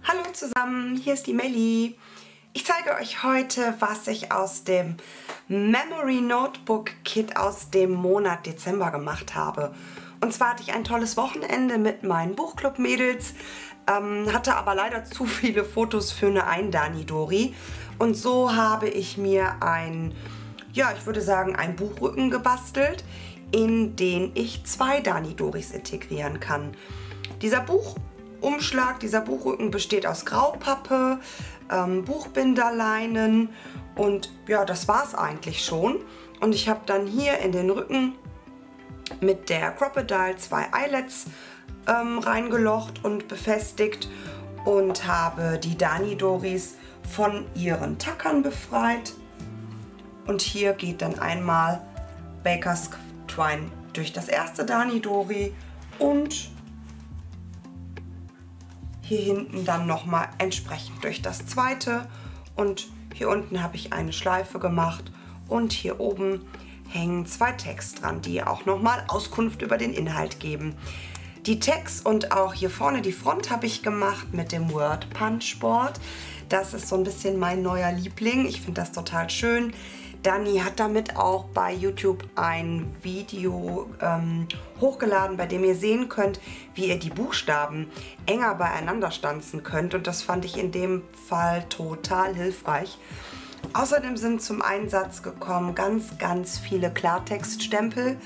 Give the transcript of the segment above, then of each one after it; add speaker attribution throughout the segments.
Speaker 1: Hallo zusammen, hier ist die Melli. Ich zeige euch heute, was ich aus dem Memory Notebook Kit aus dem Monat Dezember gemacht habe. Und zwar hatte ich ein tolles Wochenende mit meinen Buchclub-Mädels, hatte aber leider zu viele Fotos für eine Danidori. Und so habe ich mir ein, ja, ich würde sagen, ein Buchrücken gebastelt, in den ich 2 Danidoris integrieren kann. Dieser Buchumschlag, dieser Buchrücken besteht aus Graupappe, Buchbinderleinen und ja, das war es eigentlich schon. Und ich habe dann hier in den Rücken mit der Crocodile 2 Eyelets reingelocht und befestigt und habe die Danidoris von ihren Tackern befreit. Und hier geht dann einmal Baker's Twine durch das erste Danidori und hier hinten dann nochmal entsprechend durch das zweite. Und hier unten habe ich eine Schleife gemacht und hier oben hängen 2 Tags dran, die auch nochmal Auskunft über den Inhalt geben. Die Tags und auch hier vorne die Front habe ich gemacht mit dem Word Punch Board. Das ist so ein bisschen mein neuer Liebling. Ich finde das total schön. Dani hat damit auch bei YouTube ein Video hochgeladen, bei dem ihr sehen könnt, wie ihr die Buchstaben enger beieinander stanzen könnt. Und das fand ich in dem Fall total hilfreich. Außerdem sind zum Einsatz gekommen ganz viele Klartextstempel,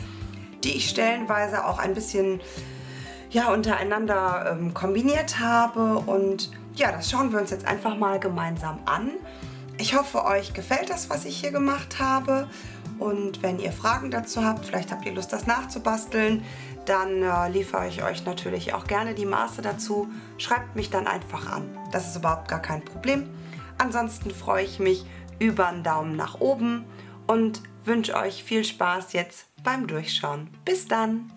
Speaker 1: die ich stellenweise auch ein bisschen ja, untereinander kombiniert habe. Und ja, das schauen wir uns jetzt einfach mal gemeinsam an. Ich hoffe, euch gefällt das, was ich hier gemacht habe. Und wenn ihr Fragen dazu habt, vielleicht habt ihr Lust, das nachzubasteln, dann liefere ich euch natürlich auch gerne die Maße dazu. Schreibt mich dann einfach an. Das ist überhaupt gar kein Problem. Ansonsten freue ich mich über einen Daumen nach oben und wünsche euch viel Spaß jetzt beim Durchschauen. Bis dann!